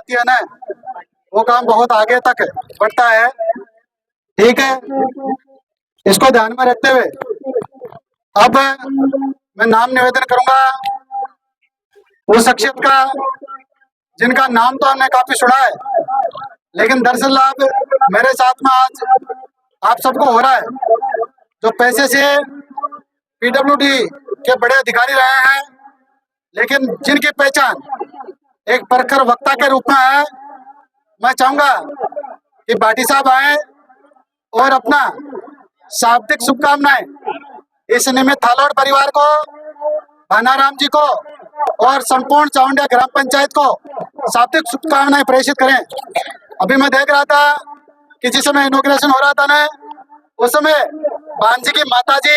आती है ना, वो काम बहुत आगे तक बढ़ता है। ठीक है, इसको ध्यान में रखते हुए अब मैं नाम निवेदन करूंगा उस शख्सियत का जिनका नाम तो हमने काफी सुना है, लेकिन दरअसल लाभ मेरे साथ में आज आप सबको हो रहा है, जो पैसे से पीडब्ल्यूडी के बड़े अधिकारी रहे हैं, लेकिन जिनकी पहचान एक प्रखर वक्ता के रूप में है। मैं चाहूंगा कि भाटी साहब आए और अपना शाब्दिक शुभकामनाएं इस निमित्त थालोड़ परिवार को, भानाराम जी को और संपूर्ण चावंडिया ग्राम पंचायत को शाब्दिक शुभकामनाएं प्रेषित करें। अभी मैं देख रहा था कि जिस समय इनॉग्रेशन हो रहा था ना, उस समय भांजी की माता जी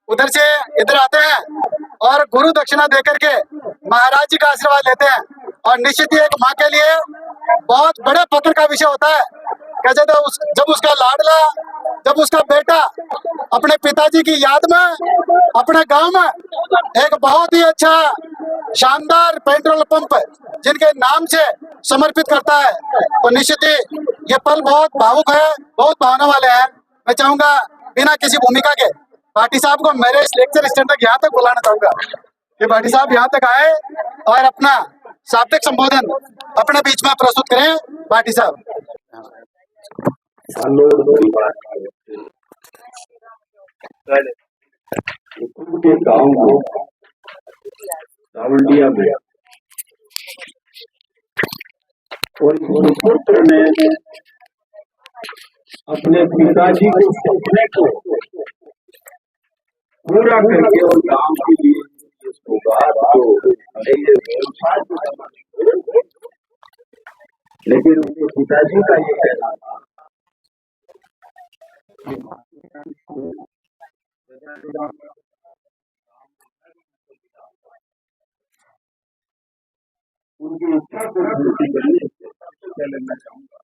उधर से इधर आते हैं और गुरु दक्षिणा देकर के महाराज जी का आशीर्वाद लेते हैं, और निश्चित ही एक माँ के लिए बहुत बड़े पत्र का विषय होता है। कैसे तो जब उसका लाडला, जब उसका बेटा अपने पिताजी की याद में अपने गांव में एक बहुत ही अच्छा शानदार पेट्रोल पंप जिनके नाम से समर्पित करता है, तो निश्चित ही ये पल बहुत भावुक है, बहुत भावना वाले हैं। मैं चाहूंगा बिना किसी भूमिका के भाटी साहब को मेरे इस लेक्चर स्टैंड तक यहाँ तक बुलाना चाहूंगा कि भाटी साहब यहाँ तक आए और अपना शाब्दिक संबोधन अपने बीच में प्रस्तुत करें। भाटी साहब। के गांव को चावंडिया में और पुत्र ने अपने पिताजी के सपने को पूरा करके और गांव के लिए लेकिन उनके पिताजी का ये कहना था उनकी इच्छा को पूर्ति करने से सबसे पहले मैं चाहूंगा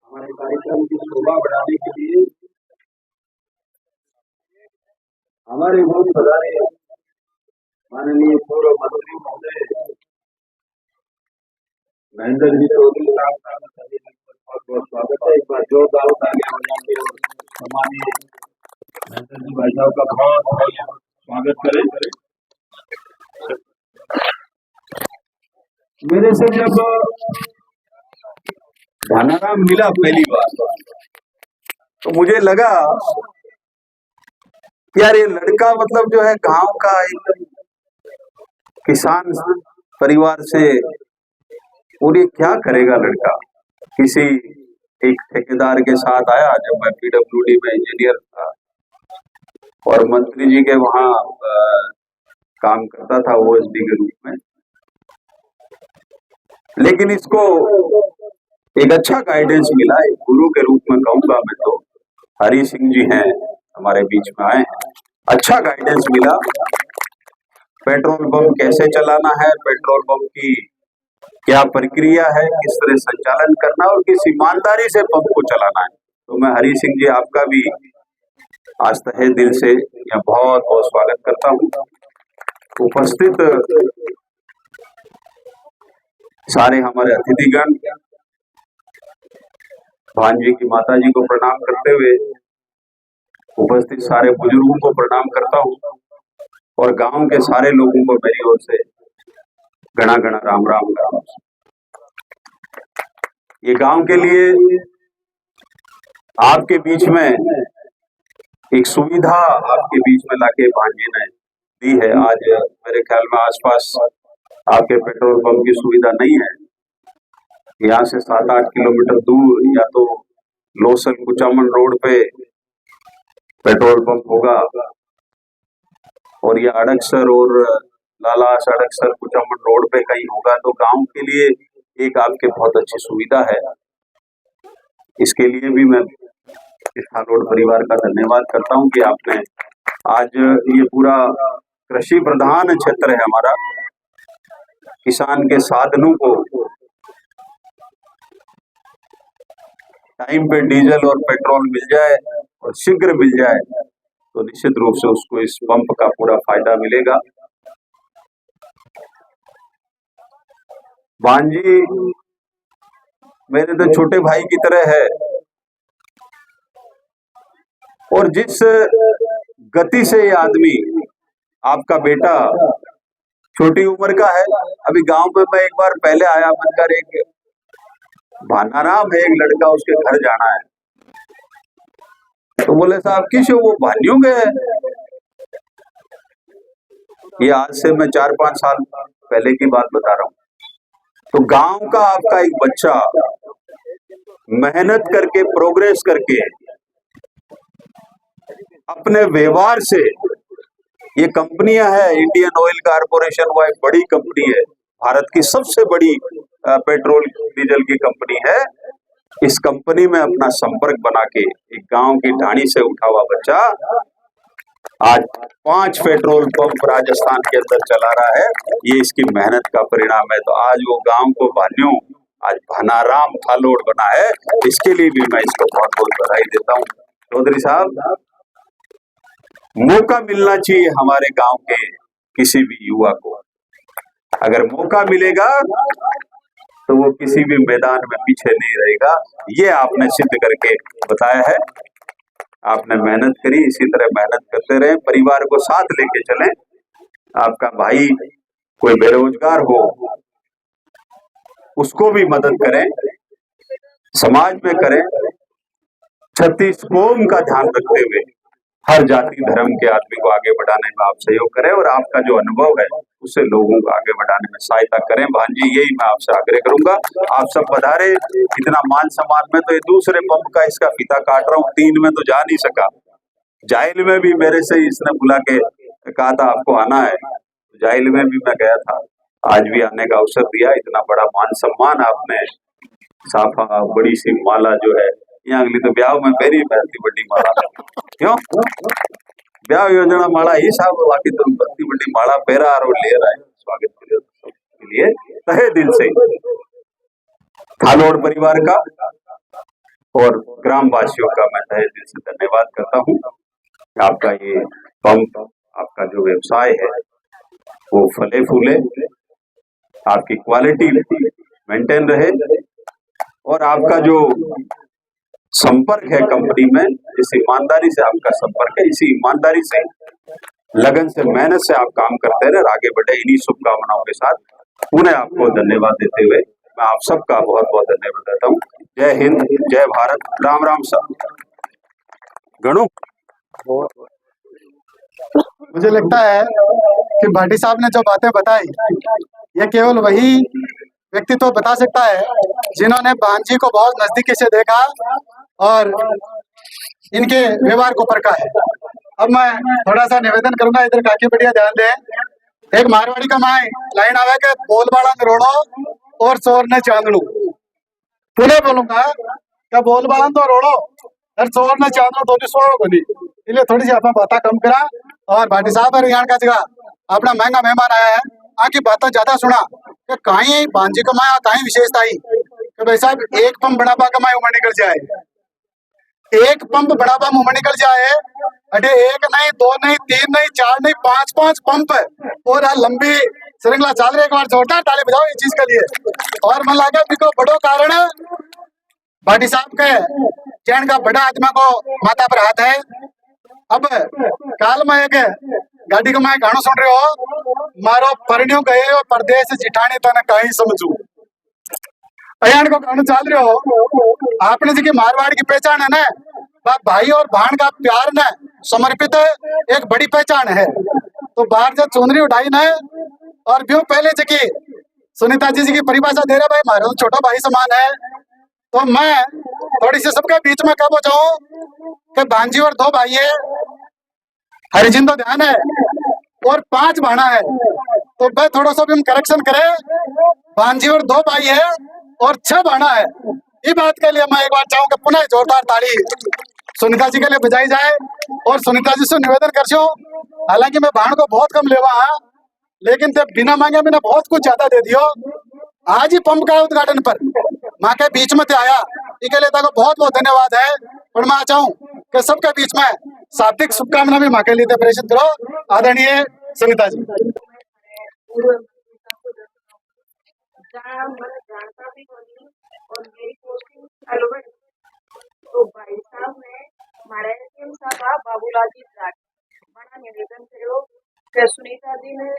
हमारे कार्यक्रम की शोभा बढ़ाने के लिए हमारे बहुत बधाई माननीय पूर्व मंत्री महोदय महेंद्र जी चौधरी साहब का बहुत बहुत स्वागत है। एक बार जोरदार तालियां बजाते और सम्मानीय महेंद्र जी भाई साहब का बहुत बहुत स्वागत करें। मेरे से जब भानाराम मिला पहली बार तो मुझे लगा यार ये लड़का मतलब जो है गांव का एकदम किसान परिवार से, और ये क्या करेगा लड़का। किसी एक ठेकेदार के साथ आया जब मैं पीडब्ल्यूडी में इंजीनियर था और मंत्री जी के वहां काम करता था ओएसडी के रूप में, लेकिन इसको एक अच्छा गाइडेंस मिला, एक गुरु के रूप में कहूंगा मैं तो, हरी सिंह जी हैं हमारे बीच में आए हैं, अच्छा गाइडेंस मिला। पेट्रोल पंप कैसे चलाना है, पेट्रोल पंप की क्या प्रक्रिया है, किस तरह संचालन करना और किस ईमानदारी से पंप को चलाना है। तो मैं हरी सिंह जी आपका भी आज तहे दिल से यहाँ बहुत बहुत स्वागत करता हूँ। उपस्थित सारे हमारे अतिथिगण, भांजी की माता जी को प्रणाम करते हुए उपस्थित सारे बुजुर्गों को प्रणाम करता हूँ और गांव के सारे लोगों को मेरी ओर से घना घना राम राम राम। ये गांव के लिए आपके बीच में एक सुविधा आपके बीच में लाके भांजी ने दी है। आज मेरे ख्याल में आसपास आपके पेट्रोल पंप की सुविधा नहीं है। यहाँ से 7-8 किलोमीटर दूर या तो लोसल कुचामन रोड पे पेट्रोल पंप होगा और या अड़कसर और लालास अड़कसर कुचामन रोड पे कहीं होगा। तो गांव के लिए एक आपके बहुत अच्छी सुविधा है, इसके लिए भी मैं इस थालोड़ परिवार का धन्यवाद करता हूं कि आपने आज ये पूरा कृषि प्रधान क्षेत्र है हमारा, किसान के साधनों को टाइम पे डीजल और पेट्रोल मिल जाए और शीघ्र मिल जाए तो निश्चित रूप से उसको इस पंप का पूरा फायदा मिलेगा। भांजी मेरे तो छोटे भाई की तरह है और जिस गति से ये आदमी आपका बेटा छोटी उम्र का है, अभी गांव में मैं एक बार पहले आया बनकर, एक भानाराम है एक लड़का, उसके घर जाना है, तो बोले साहब किस वो भानियों के है। ये आज से मैं 4-5 साल पहले की बात बता रहा हूँ। तो गांव का आपका एक बच्चा मेहनत करके प्रोग्रेस करके अपने व्यवहार से, ये कंपनियां है, इंडियन ऑयल कारपोरेशन वो एक बड़ी कंपनी है, भारत की सबसे बड़ी पेट्रोल डीजल की कंपनी है। इस कंपनी में अपना संपर्क बना के एक गांव की ढाणी से उठा हुआ बच्चा आज 5 पेट्रोल पंप राजस्थान के अंदर चला रहा है। ये इसकी मेहनत का परिणाम है। तो आज वो गांव को भान्यों आज भानाराम थालोड़ बना है, इसके लिए भी मैं इसको बहुत बहुत बधाई देता हूँ। चौधरी साहब, मौका मिलना चाहिए हमारे गांव के किसी भी युवा को। अगर मौका मिलेगा तो वो किसी भी मैदान में पीछे नहीं रहेगा। ये आपने सिद्ध करके बताया है। आपने मेहनत करी, इसी तरह मेहनत करते रहे, परिवार को साथ लेके चलें। आपका भाई कोई बेरोजगार हो उसको भी मदद करें, समाज में करें, 36 कोम का ध्यान रखते हुए हर जाति धर्म के आदमी को आगे बढ़ाने में आप सहयोग करें और आपका जो अनुभव है उससे लोगों को आगे बढ़ाने में सहायता करें। भांजी, यही मैं आपसे आग्रह करूंगा। आप सब पधारे, इतना मान सम्मान में तो ये दूसरे पंप का इसका फीता काट रहा हूँ, 3 में तो जा नहीं सका। जाइल में भी मेरे से इसने बुला के कहा था आपको आना है, जाइल में भी मैं गया था, आज भी आने का अवसर दिया। इतना बड़ा मान सम्मान आपने, साफा बड़ी सी माला जो है, यहाँ अगली तो ब्याह में मेरी इतनी बड़ी माला, क्यों ब्याह योजना माला ही साहब, बाकी तो इतनी बड़ी माला पहरा और ले रहा है। स्वागत के लिए तहे दिल से थालोड़ परिवार का और ग्रामवासियों का मैं तहे दिल से धन्यवाद करता हूँ। आपका ये पंप, आपका जो व्यवसाय है वो फले फूले, आपकी क्वालिटी मेंटेन रहे और आपका जो संपर्क है कंपनी में, इस ईमानदारी से आपका संपर्क है, इसी ईमानदारी से लगन से मेहनत से आप काम करते रहे, आगे बढ़े। इन्हीं शुभकामनाओं के साथ पुनः आपको धन्यवाद देते हुए मैं आप सबका बहुत बहुत धन्यवाद देता हूँ। जय हिंद, जय भारत, राम राम साहब। गणु, मुझे लगता है कि भाटी साहब ने जो बातें बताई, ये केवल वही व्यक्ति तो बता सकता है जिन्होंने भांजी को बहुत नजदीकी से देखा और इनके व्यवहार को परखा है। अब मैं थोड़ा सा निवेदन करूंगा, इधर काकी बढ़िया ध्यान दें। एक मारवाड़ी का माए लाइन आवे के बोल बाड़ा रोड़ो और चोर ने चांदड़ू। पुनः बोलूंगा क्या बोल बाड़ा तो रोड़ो और चोर ने चांदड़ू दोनों सोड़ो को नहीं, इसलिए थोड़ी सी आप बातें कम करा। और भाटी साहब हरियाणा का जगह अपना महंगा मेहमान आया है, आकी बातें ज्यादा सुना कि कहीं भांजी कमाया कहीं विशेषता ही कि भाई साहब एक पंप बढ़ापा कमाए उमर निकल जाए, एक पंप बढ़ापा उमर निकल जाए। अरे एक नहीं, 2 नहीं, 3 नहीं, 4 नहीं, 5 पंप और लंबी श्रृंखला चाल रही। एक बार जोरदार ताली बजाओ इस चीज के लिए। और मन लगा बिको बड़ो कारण भाटी साहब के चैन का बड़ा आत्मा को माता पर हाथ है। अब काल में एक गाड़ी को मैं गाना सुन रहे हो, मारो परिणियों गए हो परदेश जिठानी तने कहीं समझू, अयान को गाना चाल रहे हो। आपने जी की मारवाड़ की पहचान है ना, भाई और बहन का प्यार न समर्पित एक बड़ी पहचान है। तो बाहर जब चुनरी उठाई न और भी पहले जी सुनीता जी की परिभाषा दे रहा भाई मारो छोटा भाई समान है। तो मैं थोड़ी सी सबके बीच में कब हो जाऊं कि भांजी और 2 भाई है, हरिजिन तो ध्यान है और 5 भाना है। तो मैं थोड़ा सा भी हम करेक्शन करें, भांजी और 2 भाई है और 6 भाना है। इस बात के लिए मैं एक बार चाहूंगा पुनः जोरदार ताली सुनीता जी के लिए बजाई जाए और सुनीता जी से निवेदन कर, हालांकि मैं भाण को बहुत कम लेवा हाँ, लेकिन जब बिना मांगे मैंने बहुत कुछ ज्यादा दे दियो। आज ही पंप का उद्घाटन पर माँ के बीच में ते आया, इसके लिए ताको बहुत बहुत धन्यवाद है। और मैं चाहूँ कि सबके बीच में शाब्दिक शुभकामना भी माँ के लिए प्रेषित करो, आदरणीय सविता जी। जहाँ मैं जानता भी नहीं और मेरी पोस्टिंग अलवर, तो भाई साहब ने हमारे एम साहब बाबूलाल जी जाट बड़ा निवेदन करो कि सुनीता जी ने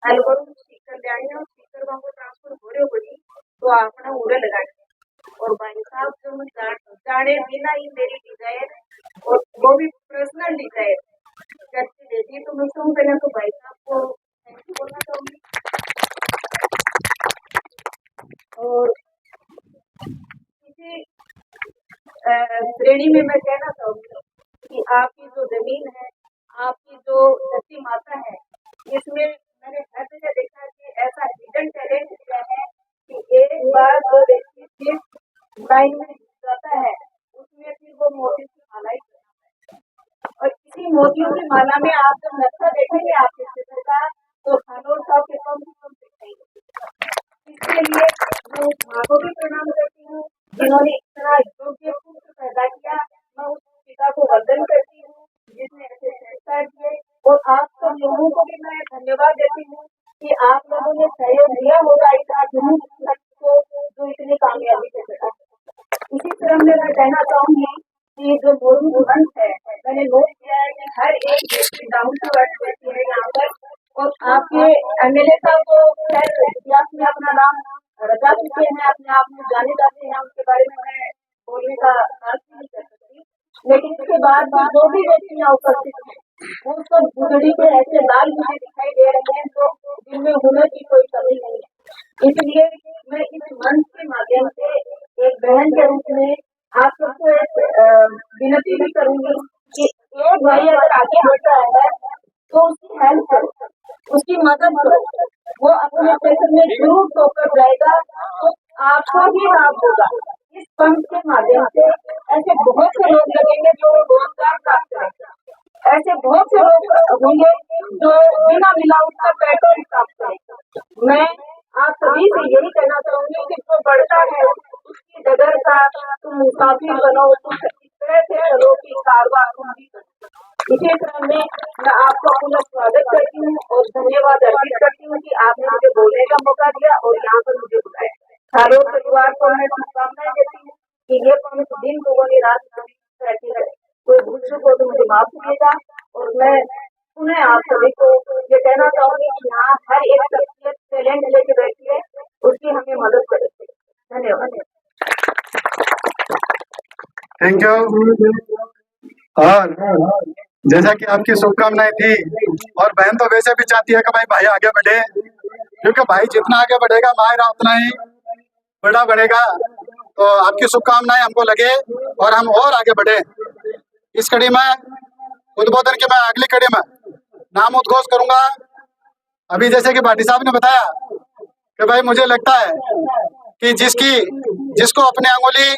अलवर स्पीकर ले आई और स्पीकर को ट्रांसफर हो रहे बड़ी तो आपने उड़े लगाए। और भाई साहब जो मैं जाने बिना ही मेरी डिजायर और वो भी पर्सनल डिजायर करके देती, तो मैं सबसे पहले तो भाई साहब को थैंक यू बोलना चाहूंगी। और इसी श्रेणी में मैं कहना चाहूंगी कि आपकी जो जमीन है, आपकी जो धरती माता है, इसमें मैंने हर जगह देखा कि ऐसा हिडन टैलेंट दिया है कि एक बार जो व्यक्ति सिर्फ लाइन में जाता है उसमें फिर वो मोती की माला ही करता है। और इसी मोतियों की माला में आप जब नक्शा देखेंगे आपके क्षेत्र का, तो खानोर साहब के कम दिखाएंगे। इसके लिए मैं उस माँ को भी प्रणाम करती हूँ जिन्होंने इस तरह योग्य पुत्र पैदा किया। मैं उस पिता को वंदन करती हूँ जिसने ऐसे संस्कार दिए, और आप सब लोगों को भी मैं धन्यवाद देती हूँ कि आप लोगों ने सहयोग दिया होगा इस आधुनिक को जो इतनी कामयाबी से चला। इसी तरह में मैं कहना चाहूंगी कि जो मोरू मंच है, मैंने नोट किया है कि हर एक व्यक्ति डाउन टू अर्थ व्यक्ति है यहाँ पर। और आपके एमएलए साहब को इतिहास में अपना नाम रचा चुके हैं, अपने आप में जाने जाते हैं, उनके बारे में मैं बोलने का साहस नहीं कर सकती। लेकिन इसके बाद भी जो भी व्यक्ति यहाँ उपस्थित है वो सब गुजरी के ऐसे लाल मुझे दिखाई दे रहे हैं तो जिनमें हुनर की कोई कमी नहीं है। इसलिए मैं इस मंच के माध्यम से एक बहन के रूप में आप सबको एक विनती भी करूंगी कि एक भाई अगर आगे बढ़ रहा है तो उसकी हेल्प करो, उसकी मदद करो। वो अपने क्षेत्र में जरूर टोकर जाएगा तो आपको भी लाभ होगा। इस पंप के माध्यम से ऐसे बहुत से लोग लगेंगे जो रोजगार प्राप्त करेंगे, ऐसे बहुत से लोग होंगे जो बिना मिलावट का पेट्रोल प्राप्त करेंगे। मैं आप सभी से यही कहना चाहूंगी कि जो बढ़ता है उसकी डगर का तुम मुसाफिर बनो, तुम इस तरह से चलो कि कारवां तुम भी करो। इसी तरह में मैं आपका पुनः स्वागत करती हूँ और धन्यवाद अर्पित करती हूँ कि आपने मुझे बोलने का मौका दिया और यहाँ पर मुझे बुलाया। खारोर परिवार को मैं शुभकामनाएं देती हूँ कि ये पंच दिन दुगनी रात रहती है। कोई भूल चूक हो तो मुझे माफ कीजिएगा। और मैं पुनः आप सभी को ये कहना चाहूंगी कि यहाँ हर एक शख्सियत टैलेंट लेके बैठी है, उसकी हमें मदद करेंगे। धन्यवाद। Thank you. और जैसा कि आपकी शुभकामनाएं थी, और बहन तो वैसे भी चाहती है कि भाई आगे बढ़े, क्योंकि भाई जितना आगे बढ़ेगा मायरा उतना ही बड़ा बढ़ेगा। तो आपकी शुभकामनाएं हमको लगे और हम और आगे बढ़े। इस कड़ी में उद्बोधन की मैं अगली कड़ी में नाम उद्घोष करूंगा। अभी जैसे कि भाटी साहब ने बताया कि भाई मुझे लगता है कि जिसको अपने अंगुली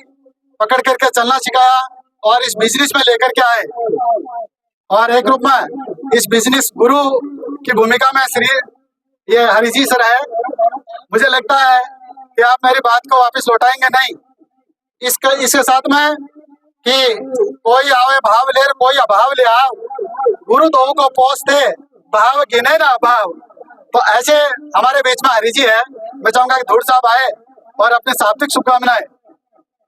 पकड़ करके चलना सिखाया और इस बिजनेस में लेकर के आए, और एक रूप में इस बिजनेस गुरु की भूमिका में श्री ये हरिजी सर है। मुझे लगता है कि आप मेरी बात को वापस लौटाएंगे नहीं। इसके साथ में कि कोई आवे भाव ले कोई अभाव ले आओ, गुरु दो को पोसते भाव गिने ना अभाव। तो ऐसे हमारे बीच में हरि जी है। मैं चाहूंगा कि धूड़ साहब आए और अपने शाब्दिक शुभकामनाएं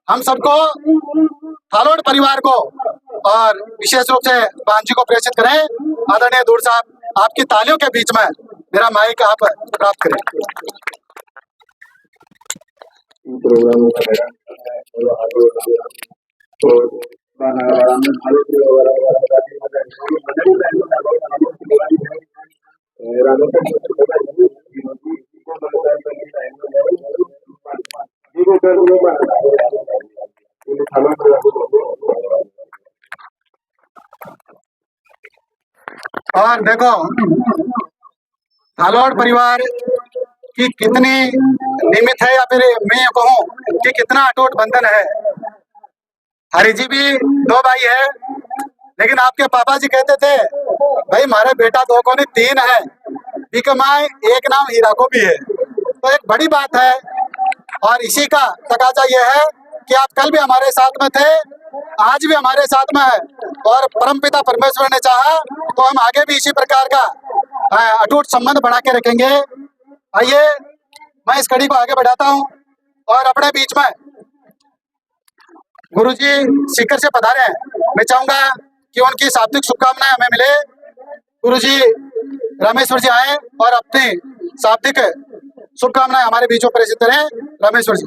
हम सबको, थालोड़ परिवार को और विशेष रूप से बान जी को प्रेषित करें। आदरणीय धूड़ साहब, आपकी तालियों के बीच में मेरा माइक आप प्राप्त करें। और देखो थालोड़ परिवार की कितनी निमित है, या फिर मैं कहूँ कि कितना अटूट बंधन है। हरि जी भी दो भाई है, लेकिन आपके पापा जी कहते थे भाई हमारे बेटा दो को नहीं तीन है। बिकमाए एक नाम हीरा को भी है। तो एक बड़ी बात है और इसी का तकाजा ये है कि आप कल भी हमारे साथ में थे, आज भी हमारे साथ में है और परमपिता परमेश्वर ने चाहा तो हम आगे भी इसी प्रकार का अटूट संबंध बना के रखेंगे। आइए मैं इस कड़ी को आगे बढ़ाता हूं और अपने बीच में गुरुजी सीकर से पधारे हैं। मैं चाहूंगा कि उनकी शाब्दिक शुभकामनाएं हमें मिले। गुरुजी रामेश्वर जी आए और अपनी शाब्दिक शुभकामनाएं हमारे बीच में प्रेषित करें। रामेश्वर जी।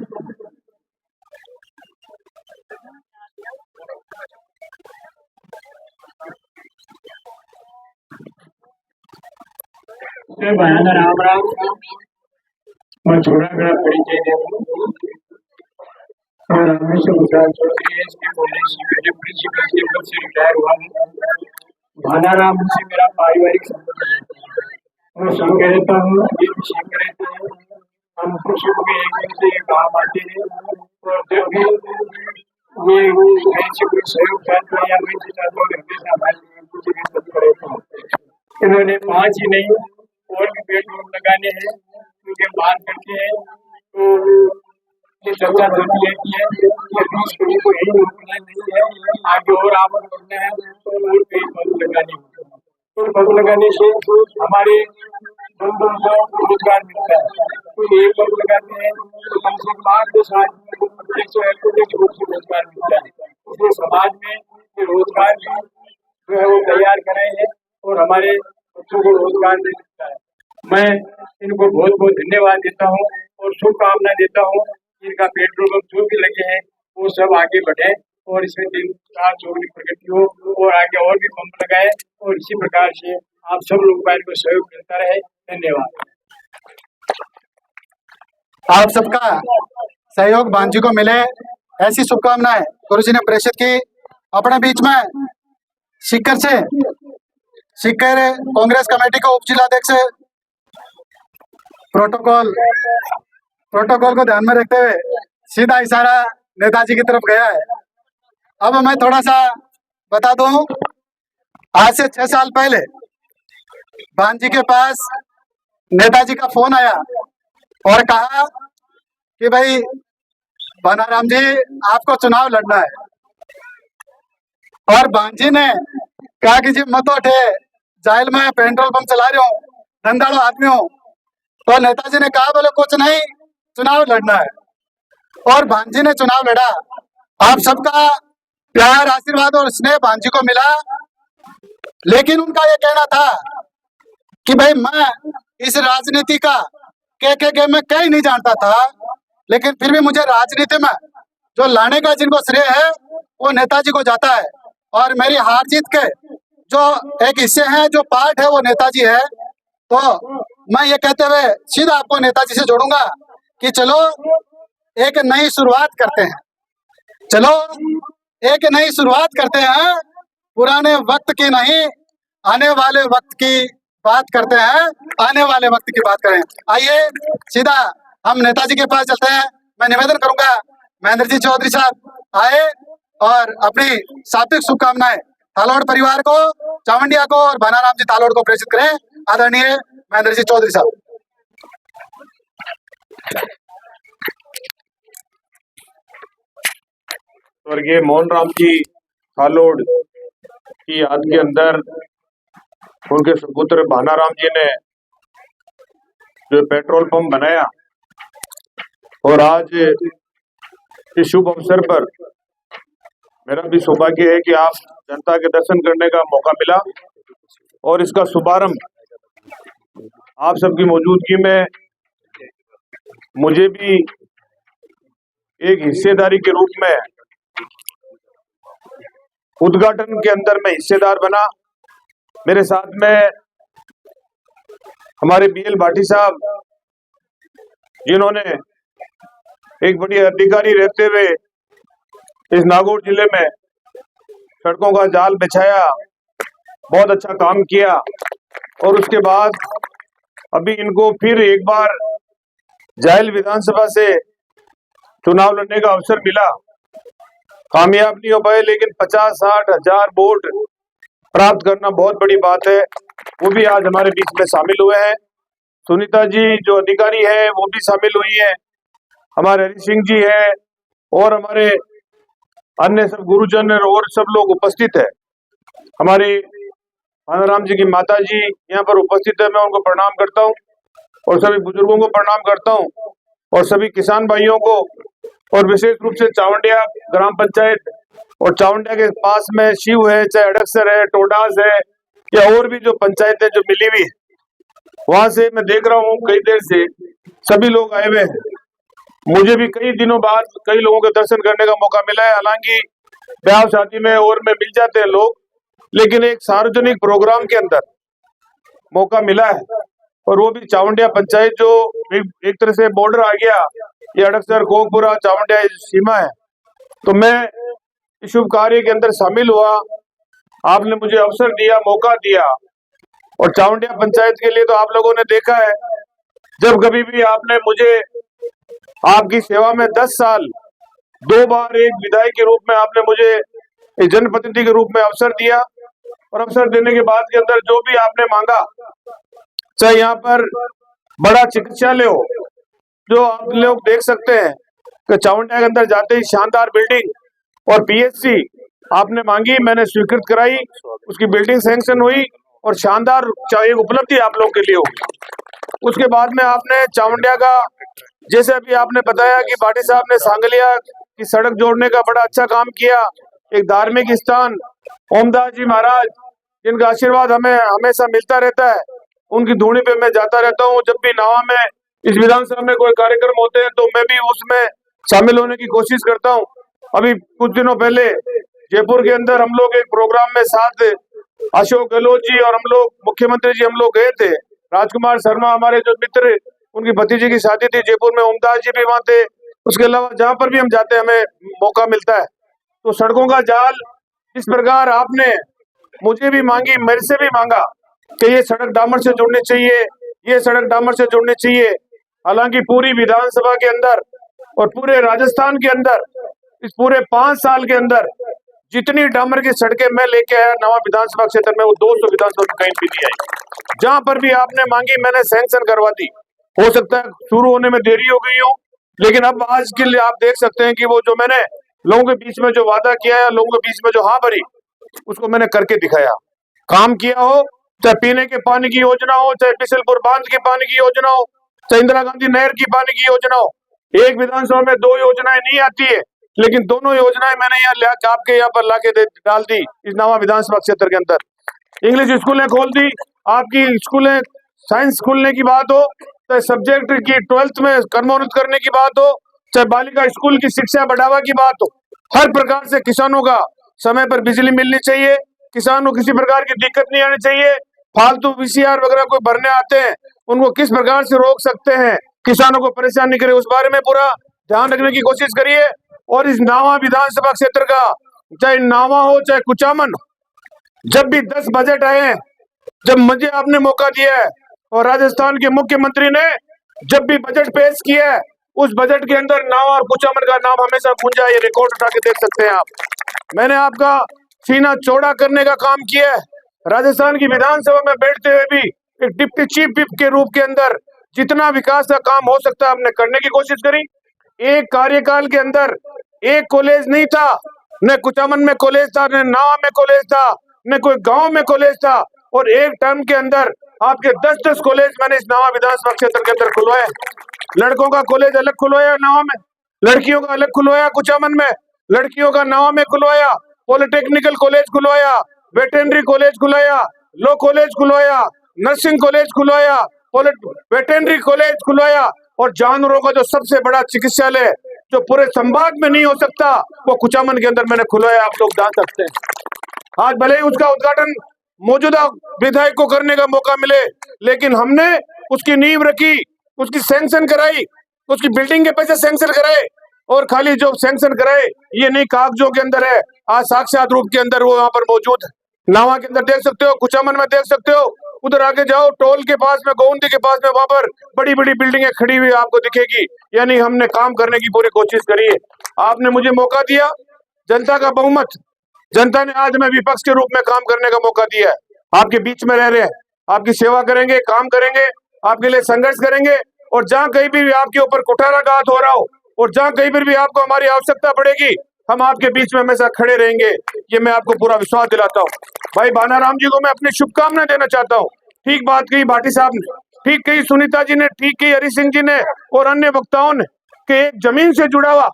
राम राम। मैं छोड़ागढ़ परिचय और रामेश्वर गुजरात चौधरी इसके कॉलेज प्रिंसिपल के पद से रिटायर हुआ हूँ। भानाराम से मेरा पारिवारिक संबंध है और संग रहता हूँ। हम खुश होकर एक दिन से काम आते हैं और जब भी ये कोई सहयोग चाहता है या मैं चाहता हूँ हमेशा इन्होंने 5 ही नहीं और भी बेडरूम लगाने हैं, उनके बात करते हैं तो ये चर्चा चलती रहती है। ये 20 करोड़ को यही रोकना नहीं है, आगे और आमद करना है तो और कई पद लगाने होते हैं। तो पद लगाने से हमारे बंधुओं को रोजगार मिलता है। तो एक पद लगाते हैं तो कम से कम 8-10 आदमी को प्रत्यक्ष रूप से रोजगार मिलता है। इसलिए समाज में ये रोजगार भी जो है वो तैयार कर रहे हैं और हमारे बच्चों को रोजगार दे सकता है। मैं इनको बहुत बहुत धन्यवाद देता हूँ और शुभकामनाएं देता हूँ। इनका पेट्रोल पंप जो भी लगे हैं वो सब आगे बढ़े और इसमें 3-4 चौड़ी प्रगति हो और आगे और भी पंप लगाए और इसी प्रकार से आप सब लोगों का इनको सहयोग मिलता रहे। धन्यवाद। आप सबका सहयोग भांजी को मिले ऐसी शुभकामनाएं गुरुजी ने प्रेषित की। अपने बीच में सीकर कांग्रेस कमेटी का उप जिलाध्यक्ष प्रोटोकॉल को ध्यान में रखते हुए सीधा इशारा नेताजी की तरफ गया है। अब मैं थोड़ा सा बता दूं, आज से 6 साल पहले भांजी के पास नेताजी का फोन आया और कहा कि भाई भानाराम जी आपको चुनाव लड़ना है। और भांजी ने कहा कि जी मत उठे, जाहिल में पेट्रोल पंप चला रही हूँ, धंधाड़ो आदमी हूँ। तो नेताजी ने कहा बोले कुछ नहीं, चुनाव लड़ना है और भांजी ने चुनाव लड़ा। आप सबका प्यार आशीर्वाद और स्नेह भांजी को मिला, लेकिन उनका ये कहना था कि भाई मैं इस राजनीति का के में कहीं नहीं जानता था, लेकिन फिर भी मुझे राजनीति में जो लाने का जिनको श्रेय है वो नेताजी को जाता है और मेरी हार जीत के जो एक हिस्से हैं, जो पार्ट है वो नेताजी है। तो मैं ये कहते हुए सीधा आपको नेताजी से जोड़ूंगा कि चलो एक नई शुरुआत करते हैं, चलो एक नई शुरुआत करते हैं, पुराने वक्त की नहीं आने वाले वक्त की बात करते हैं, आने वाले वक्त की बात करें। आइए सीधा हम नेताजी के पास चलते हैं। मैं निवेदन करूंगा महेंद्र जी चौधरी साहब आए और अपनी शाब्दिक शुभकामनाएं तालोड़ परिवार को, चावंडिया को और भानाराम जी तालोड़ को प्रेषित करें। आदरणीय महेंद्र जी चौधरी साहब। स्वर्गीय मोहनराम जी तालोड़ की याद के अंदर उनके सुपुत्र भानाराम जी ने जो पेट्रोल पंप बनाया और आज इस शुभ अवसर पर मेरा भी सौभाग्य है कि आप जनता के दर्शन करने का मौका मिला और इसका शुभारंभ आप सबकी मौजूदगी में मुझे भी एक हिस्सेदारी के रूप में उद्घाटन के अंदर मैं हिस्सेदार बना। मेरे साथ में हमारे BL भाटी साहब, जिन्होंने एक बड़ी अधिकारी रहते हुए इस नागौर जिले में सड़कों का जाल बिछाया, बहुत अच्छा काम किया और उसके बाद अभी इनको फिर एक बार जायल विधानसभा से चुनाव लड़ने का अवसर मिला। कामयाब नहीं हो पाए, लेकिन 50-60 हजार वोट प्राप्त करना बहुत बड़ी बात है। वो भी आज हमारे बीच में शामिल हुए हैं सुनीता जी जो अधिकारी है वो भी शामिल हुई है, हमारे हरि सिंह जी है और हमारे अन्य सब गुरुजन और सब लोग उपस्थित है। हमारी आनाराम जी की माता जी यहाँ पर उपस्थित है, मैं उनको प्रणाम करता हूँ और सभी बुजुर्गों को प्रणाम करता हूँ और सभी किसान भाइयों को, और विशेष रूप से चावंडिया ग्राम पंचायत और चावंडिया के पास में शिव है, चाहे अडक्सर है, टोडास है या और भी जो पंचायतें जो मिली हुई है, वहां से मैं देख रहा हूँ कई देर से सभी लोग आए हुए हैं। मुझे भी कई दिनों बाद कई लोगों के दर्शन करने का मौका मिला है। हालांकि ब्याह शादी में और में मिल जाते हैं लोग, लेकिन एक सार्वजनिक प्रोग्राम के अंदर मौका मिला है और वो भी चावंडिया पंचायत जो एक तरह से बॉर्डर आ गया, ये अडक्सर कोकपुरा चावंडिया सीमा है। तो मैं इस शुभ कार्य के अंदर शामिल हुआ, आपने मुझे अवसर दिया, मौका दिया। और चावंडिया पंचायत के लिए तो आप लोगों ने देखा है, जब कभी भी आपने मुझे आपकी सेवा में 10 साल 2 बार एक विधायक के रूप में आपने मुझे एक जनप्रतिनिधि के रूप में अवसर दिया, और अवसर देने के बाद के अंदर जो भी आपने मांगा, चाहे यहाँ पर बड़ा चिकित्सालय हो, जो आप लोग देख सकते हैं कि चावंडिया के अंदर जाते ही शानदार बिल्डिंग, और पीएचसी आपने मांगी, मैंने स्वीकृत कराई, उसकी बिल्डिंग सैंक्शन हुई और शानदार एक उपलब्धि आप लोगों के लिए होगी। उसके बाद में आपने चावंडिया का, जैसे अभी आपने बताया कि भाटी साहब ने सांगलिया की सड़क जोड़ने का बड़ा अच्छा काम किया, एक धार्मिक स्थान ओमदास जी महाराज जिनका आशीर्वाद हमें हमेशा मिलता रहता है, उनकी धूनी पे मैं जाता रहता हूँ। जब भी नावा में इस विधानसभा में कोई कार्यक्रम होते हैं तो मैं भी उसमें शामिल होने की कोशिश करता हूँ। अभी कुछ दिनों पहले जयपुर के अंदर हम लोग एक प्रोग्राम में साथ अशोक गहलोत जी और हम लोग मुख्यमंत्री जी हम लोग गए थे। राजकुमार शर्मा हमारे जो मित्र, उनकी भतीजे की शादी थी जयपुर में, ओमदास जी भी वहां थे। उसके अलावा जहां पर भी हम जाते हैं हमें मौका मिलता है। तो सड़कों का जाल इस प्रकार आपने मुझे भी मांगी, मेरे से भी मांगा कि ये सड़क डामर से जुड़नी चाहिए, ये सड़क डामर से जुड़नी चाहिए। हालांकि पूरी विधानसभा के अंदर और पूरे राजस्थान के अंदर इस पूरे 5 साल के अंदर जितनी डामर की सड़कें मैं लेके आया नवा विधानसभा क्षेत्र में, वो 200 विधानसभा में कहीं भी नहीं आई। जहां पर भी आपने मांगी मैंने सैंक्शन करवा दी। हो सकता है शुरू होने में देरी हो गई हो, लेकिन अब आज के लिए आप देख सकते हैं कि वो जो मैंने लोगों के बीच में जो वादा किया है, लोगों के बीच में जो हाँ भरी, उसको मैंने करके दिखाया। काम किया हो, चाहे पीने के पानी की योजना हो, चाहे बिशलपुर बांध की पानी की योजना हो, चाहे इंदिरा गांधी नहर की पानी की योजना हो। एक विधानसभा में 2 योजनाएं नहीं आती है, लेकिन दोनों योजनाएं मैंने यहाँ आपके यहाँ पर लाके डाल दी इस नवा विधानसभा क्षेत्र के अंदर। इंग्लिश स्कूलें खोल दी, आपकी स्कूलें साइंस खोलने की बात हो, चाहे सब्जेक्ट की 12th में कर्मोन्नत करने की बात हो, चाहे बालिका स्कूल की शिक्षा बढ़ावा की बात हो, हर प्रकार से किसानों का समय पर बिजली मिलनी चाहिए, किसानों को किसी प्रकार की दिक्कत नहीं आनी चाहिए। फालतू VCR वगैरह कोई भरने आते हैं उनको किस प्रकार से रोक सकते हैं, किसानों को परेशान नहीं करे, उस बारे में पूरा ध्यान रखने की कोशिश करिए। और इस नावा विधानसभा क्षेत्र का, चाहे नावा हो चाहे कुचामन हो, जब भी 10 बजट आए हैं, जब मुझे आपने मौका दिया है और राजस्थान के मुख्यमंत्री ने जब भी बजट पेश किया है, उस बजट के अंदर नावा और कुचामन का नाम हमेशा गूंजा। ये रिकॉर्ड उठा के देख सकते हैं आप। मैंने आपका सीना चौड़ा करने का काम किया है। राजस्थान की विधानसभा में बैठते हुए भी एक डिप्टी चीफ विप के रूप के अंदर जितना विकास का काम हो सकता है हमने करने की कोशिश करी। एक कार्यकाल के अंदर एक कॉलेज नहीं था, न कुचामन में कॉलेज था, न नावा में कॉलेज था, न कोई गांव में कॉलेज था, और एक टर्म के अंदर आपके 10-10 कॉलेज मैंने इस नावा विधानसभा क्षेत्र के अंदर खुलवाए। लड़कों का कॉलेज अलग खुलवाया नावा में, लड़कियों का अलग खुलवाया कुचामन में, लड़कियों का नावा में खुलवाया, पॉलिटेक्निकल कॉलेज खुलवाया, वेटरनरी कॉलेज खुलवाया, लॉ कॉलेज खुलवाया, नर्सिंग कॉलेज खुलवाया, वेटरनरी कॉलेज खुलवाया, और जानवरों का जो सबसे बड़ा चिकित्सालय जो पूरे संभाग में नहीं हो सकता वो कुचामन के अंदर मैंने खुलवाया, आप लोग जान सकते हैं। आज भले ही उसका उद्घाटन मौजूदा विधायक को करने का मौका मिले, लेकिन हमने उसकी नींव रखी, उसकी सैंक्शन कराई, उसकी बिल्डिंग के पैसे सैंक्शन कराए, और खाली जो सैंक्शन कराए ये नहीं कागजों के अंदर है, आज साक्षात रूप के अंदर वो वहां पर मौजूद है। नावा के अंदर देख सकते हो, कुचामन में देख सकते हो, उधर आगे जाओ टोल के पास में, गोवंती के पास में, वहां पर बड़ी बड़ी बिल्डिंगें खड़ी हुई आपको दिखेगी। यानी हमने काम करने की पूरी कोशिश करी है। आपने मुझे मौका दिया, जनता का बहुमत, जनता ने आज हमें विपक्ष के रूप में काम करने का मौका दिया है। आपके बीच में रह रहे हैं, आपकी सेवा करेंगे, काम करेंगे, आपके लिए संघर्ष करेंगे और जहां कहीं भी आपके ऊपर कुठाराघात हो रहा हो और जहां कहीं पर भी आपको हमारी आवश्यकता पड़ेगी, हम आपके बीच में हमेशा खड़े रहेंगे। ये मैं आपको पूरा विश्वास दिलाता हूँ। भाई भानाराम जी को मैं अपनी शुभकामनाएं देना चाहता हूँ। ठीक बात कही भाटी साहब ने, ठीक कही सुनीता जी ने, ठीक कही हरि सिंह जी ने और अन्य वक्ताओं ने कि एक जमीन से जुड़ा हुआ,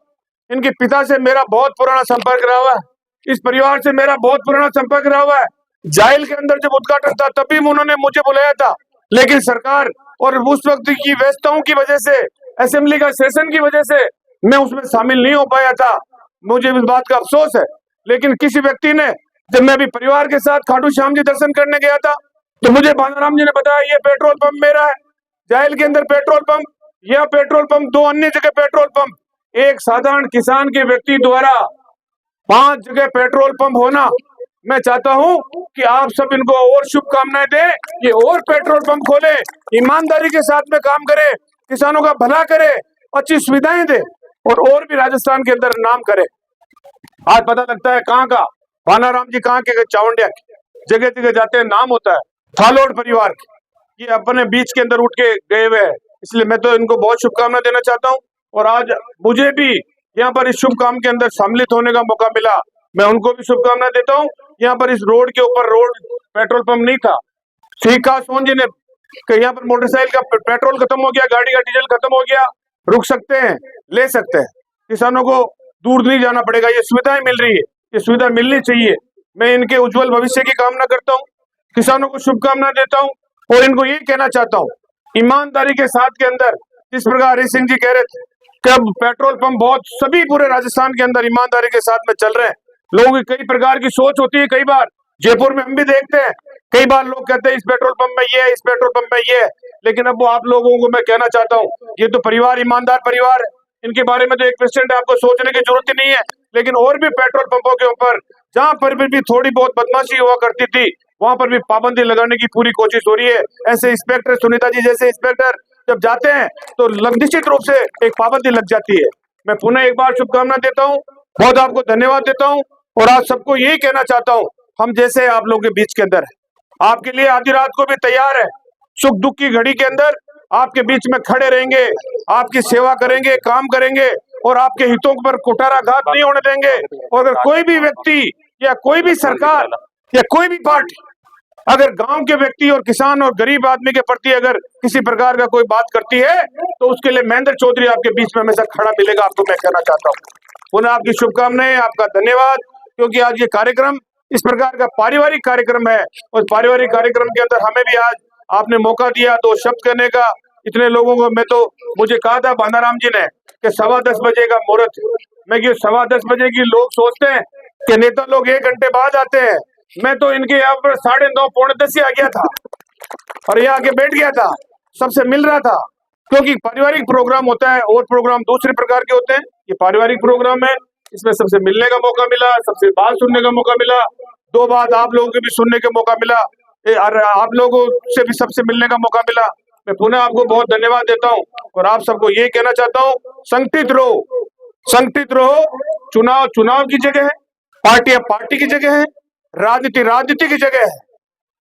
इनके पिता से मेरा बहुत पुराना संपर्क रहा हुआ है, इस परिवार से मेरा बहुत पुराना संपर्क रहा हुआ है। जाइल के अंदर जब उद्घाटन था तभी उन्होंने मुझे बुलाया था, लेकिन सरकार और उस वक्त की व्यस्तताओं की वजह से, असेंबली का सेशन की वजह से मैं उसमें शामिल नहीं हो पाया था। मुझे इस बात का अफसोस है। लेकिन किसी व्यक्ति ने, जब मैं अभी परिवार के साथ खाटू श्याम जी दर्शन करने गया था, तो मुझे भानाराम जी ने बताया ये पेट्रोल पंप मेरा है। जाइल के अंदर पेट्रोल पंप, यह पेट्रोल पंप, 2 अन्य जगह पेट्रोल पंप, एक साधारण किसान के व्यक्ति द्वारा 5 जगह पेट्रोल पंप होना, मैं चाहता हूं कि आप सब इनको और शुभकामनाएं दें, ये और पेट्रोल पंप खोले, ईमानदारी के साथ में काम करे, किसानों का भला करे, अच्छी सुविधाएं दे और भी राजस्थान के अंदर नाम करे। आज पता लगता है कहाँ का भानाराम जी, कहाँ के चावंडिया के, जगह जगह जाते हैं नाम होता है थालोड़ परिवार के, ये अपने बीच के अंदर उठ के गए हुए हैं। इसलिए मैं तो इनको बहुत शुभकामनाएं देना चाहता हूँ और आज मुझे भी यहाँ पर इस शुभ काम के अंदर सम्मिलित होने का मौका मिला, मैं उनको भी शुभकामनाएं देता हूँ। यहाँ पर इस रोड के ऊपर रोड पेट्रोल पंप नहीं था, ठीक कहा सोहन जी ने कि यहाँ पर मोटरसाइकिल का पेट्रोल खत्म हो गया, गाड़ी का डीजल खत्म हो गया, रुक सकते हैं, ले सकते हैं, किसानों को दूर नहीं जाना पड़ेगा, ये सुविधाएं मिल रही है, ये सुविधा मिलनी चाहिए। मैं इनके उज्जवल भविष्य की कामना करता हूँ, किसानों को शुभकामना देता हूँ और इनको ये कहना चाहता हूँ, ईमानदारी के साथ के अंदर, जिस प्रकार हरि सिंह जी कह रहे थे कि अब पेट्रोल पंप बहुत सभी पूरे राजस्थान के अंदर ईमानदारी के साथ में चल रहे हैं। लोगों की कई प्रकार की सोच होती है, कई बार जयपुर में हम भी देखते हैं, कई बार लोग कहते हैं इस पेट्रोल पंप में ये है, इस पेट्रोल पंप में ये है, लेकिन अब वो आप लोगों को मैं कहना चाहता हूँ, ये तो परिवार ईमानदार परिवार है, इनके बारे में तो 1% आपको सोचने की जरूरत ही नहीं है। लेकिन और भी पेट्रोल पंपों के ऊपर जहां पर भी थोड़ी बहुत बदमाशी हुआ करती थी, वहां पर भी पाबंदी लगाने की पूरी कोशिश हो रही है। ऐसे इंस्पेक्टर, सुनीता जी जैसे इंस्पेक्टर जब जाते हैं तो निश्चित रूप से एक पाबंदी लग जाती है। मैं पुनः एक बार शुभकामना देता हूँ, बहुत आपको धन्यवाद देता हूँ और आज सबको यही कहना चाहता हूँ, हम जैसे आप लोगों के बीच के अंदर है, आपके लिए आधी रात को भी तैयार है, सुख दुख की घड़ी के अंदर आपके बीच में खड़े रहेंगे, आपकी सेवा करेंगे, काम करेंगे और आपके हितों पर कुठाराघात नहीं होने देंगे। और अगर कोई भी व्यक्ति या कोई भी सरकार या कोई भी पार्टी अगर गांव के व्यक्ति और किसान और गरीब आदमी के प्रति अगर किसी प्रकार का कोई बात करती है तो उसके लिए महेंद्र चौधरी आपके बीच में हमेशा खड़ा मिलेगा, आपको मैं कहना चाहता हूँ। पुनः आपकी शुभकामनाएं, आपका धन्यवाद, क्योंकि आज ये कार्यक्रम इस प्रकार का पारिवारिक कार्यक्रम है और पारिवारिक कार्यक्रम के अंदर हमें भी आज आपने मौका दिया 2 शब्द कहने का। इतने लोगों को मैं तो, मुझे कहा था भानाराम जी ने कि 10:15 बजे का मुहूर्त, मैं 10:15 बजे की लोग सोचते हैं कि नेता लोग 1 घंटे बाद आते हैं, मैं तो इनके यहाँ पर 9:30 पौने 10 से आ गया था और यहाँ आके बैठ गया था, सबसे मिल रहा था, क्योंकि पारिवारिक प्रोग्राम होता है और प्रोग्राम दूसरे प्रकार के होते हैं। ये पारिवारिक प्रोग्राम है, इसमें सबसे मिलने का मौका मिला, सबसे बात सुनने का मौका मिला, 2 बात आप लोगों के भी सुनने का मौका मिला, आप लोगों से भी सबसे मिलने का मौका मिला। मैं पुनः आपको बहुत धन्यवाद देता हूँ और आप सबको ये कहना चाहता हूँ, संगठित रहो, संगठित रहो। चुनाव चुनाव की जगह है, पार्टी पार्टी की जगह है, राजनीति राजनीति की जगह है।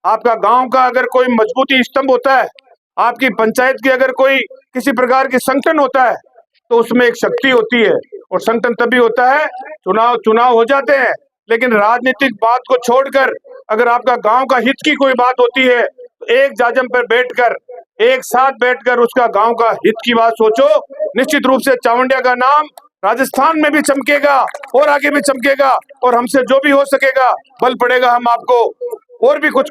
आपका गांव का अगर कोई मजबूती स्तंभ होता है, आपकी पंचायत की अगर कोई किसी प्रकार की संगठन होता है तो उसमें एक शक्ति होती है और संगठन तभी होता है, चुनाव हो जाते हैं, लेकिन राजनीतिक बात को छोड़कर अगर आपका गांव का हित की कोई बात होती है तो एक जाजम पर बैठकर, एक साथ बैठकर उसका गांव का हित की बात सोचो। निश्चित रूप से चावंडिया का नाम राजस्थान में भी चमकेगा और आगे भी चमकेगा और हमसे जो भी हो सकेगा बल पड़ेगा, हम आपको और भी कुछ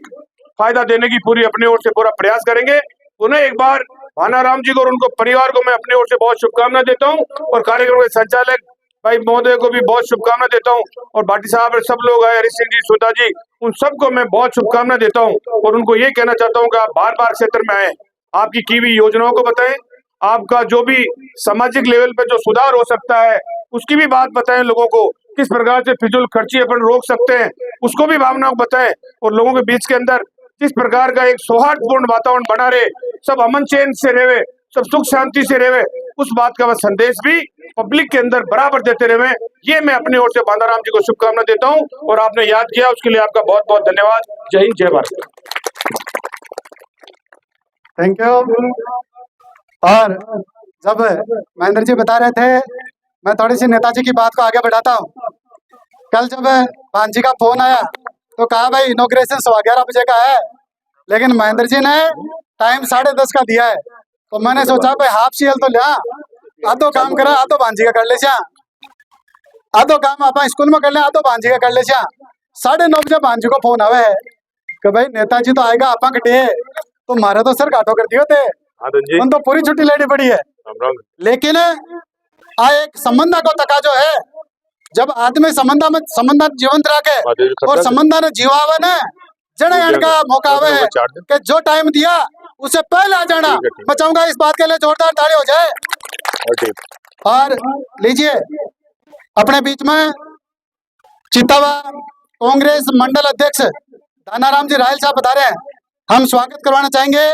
फायदा देने की पूरी अपनी ओर से पूरा प्रयास करेंगे। उन्हें एक बार भानाराम जी को और उनको परिवार को मैं अपनी ओर से बहुत शुभकामना देता हूं और कार्यक्रम के संचालक भाई महोदय को भी बहुत शुभकामना देता हूं और भाटी साहब और सब लोग आए, हरि सिंह जी, सुधा जी, उन सबको मैं बहुत शुभकामना देता हूं और उनको ये कहना चाहता हूं कि आप बार बार क्षेत्र में आए, आपकी की हुई योजनाओं को बताएं, आपका जो भी सामाजिक लेवल पे जो सुधार हो सकता है उसकी भी बात बताएं, लोगों को किस प्रकार से फिजूल खर्ची अपन रोक सकते हैं उसको भी भावनाओं बताएं और लोगों के बीच के अंदर किस प्रकार का एक सौहार्दपूर्ण वातावरण बना रहे, सब अमन चैन से रहे, सब सुख शांति से रहे, उस बात का संदेश भी पब्लिक के अंदर बराबर देते रहे। ये मैं अपनी ओर से भानाराम जी को शुभकामना देता हूं और आपने याद किया उसके लिए आपका बहुत बहुत धन्यवाद। जय हिंद, जय भारत। Thank you. और जब महेंद्र जी बता रहे थे, मैं थोड़ी सी नेताजी की बात को आगे बढ़ाता हूँ। कल जब भांजी का फोन आया तो कहा भाई इनॉग्रेशन 11:15 बजे का है, लेकिन महेंद्र जी ने टाइम 10:30 का दिया है। तो मैंने सोचा भाई हाफ सीएल तो लिया, आधो काम करा, आधो भांजी का कर ले, आधो काम आप स्कूल में कर ले, आधो भांजी का कर ले। 9:30 बजे भांजी को फोन आवे है कि भाई नेताजी तो आएगा, आपा कटे तो मारे तो सर घाटो कर दियो थे, उन तो पूरी छुट्टी लेनी पड़ी है। लेकिन आ एक संबंधा को तका जो है, जब आदमी संबंधा जीवंत रखे और संबंधा ने जीवावे ने जने का मौका आवे है कि जो टाइम दिया उससे पहले आ जाना। मैं चाहूंगा इस बात के लिए जोरदार ताली हो जाए। और लीजिए अपने बीच में चितावा कांग्रेस मंडल अध्यक्ष दानाराम जी रायल साहब बता रहे हैं, हम स्वागत करवाना चाहेंगे।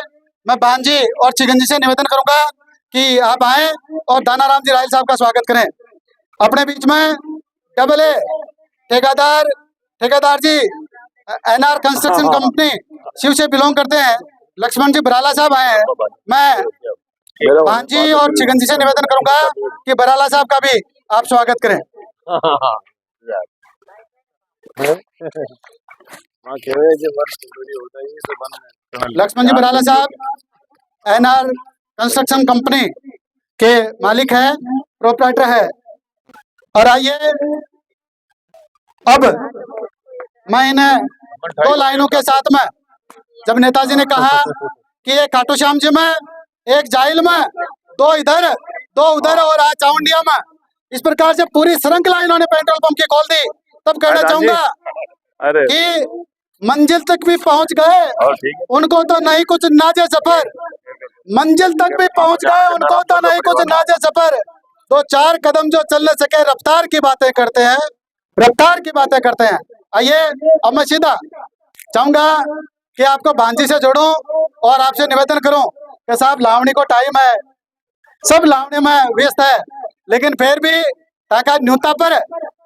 मैं बांजी और चिकंजी से निवेदन करूंगा कि आप आए और दानाराम जी रायल साहब का स्वागत करें। अपने बीच में डबल ए ठेकेदार जी एनआर कंस्ट्रक्शन कंपनी शिव से बिलोंग करते हैं, लक्ष्मण जी बराला साहब आए हैं। मैं बांजी और चिकंजी से निवेदन करूंगा कि बराला साहब का भी आप स्वागत करें। लक्ष्मण जी बराला साहब एनआर कंस्ट्रक्शन कंपनी के मालिक है, प्रोप्राइटर है। और आइए अब मैं इन 2 लाइनों के साथ में, जब नेताजी ने कहा कि एक खाटू श्याम जी में, एक जाइल में, 2 इधर 2 उधर और आज चावंडिया में, इस प्रकार से पूरी श्रृंखला इन्होंने पेट्रोल पंप की खोल दी, तब कहना चाहूंगा कि मंजिल तक भी पहुंच गए, उनको तो नहीं कुछ नाजे सफर, मंजिल तक भी पहुंच गए, उनको तो नहीं कुछ नाजे सफर, 2-4 कदम जो चल न सके रफ्तार की बातें करते हैं, रफ्तार की बातें करते हैं। आइए अब मैं सीधा चाहूंगा कि आपको भांजी से जोड़ूं और आपसे निवेदन करूं कि साहब लावणी को टाइम है, सब लावणी में व्यस्त है, लेकिन फिर भी ताका न्यूता पर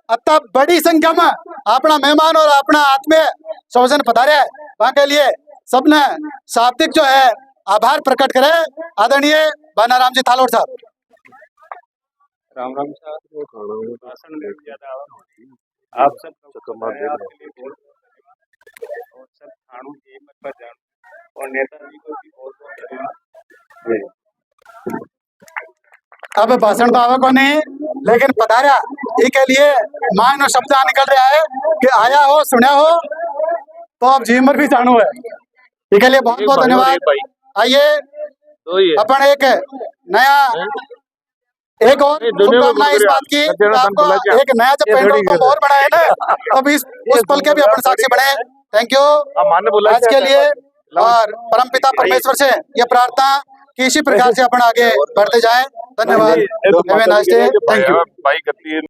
अतः बड़ी संख्या में अपना मेहमान और अपना आत्मीय स्वजन पधारे है, वहां के लिए सबने शाब्दिक जो है आभार प्रकट करे। आदरणीय बानाराम जी थालोड़ साहब। राम राम साहब, भाषण में ज्यादा आप सब और सब खानों के मत पर जान और नेताजी को भी बहुत धन्यवाद। अब भाषण तो आवे को नहीं, लेकिन पधारा के लिए मान और शब्द निकल रहा है कि आया हो सुना हो तो अब जीमर भी जानू है, इसके लिए बहुत बहुत धन्यवाद। आइए अपन एक नया एक और शुभकामना इस बात की, आपको एक नया जब पेट्रोल पंप और बना है ना, तब उस पल के भी अपन साक्षी बने। थैंक यू आज के लिए, और परमपिता परमेश्वर से ये प्रार्थना कि इसी प्रकार से अपन आगे बढ़ते जाए। धन्यवाद। Thank you.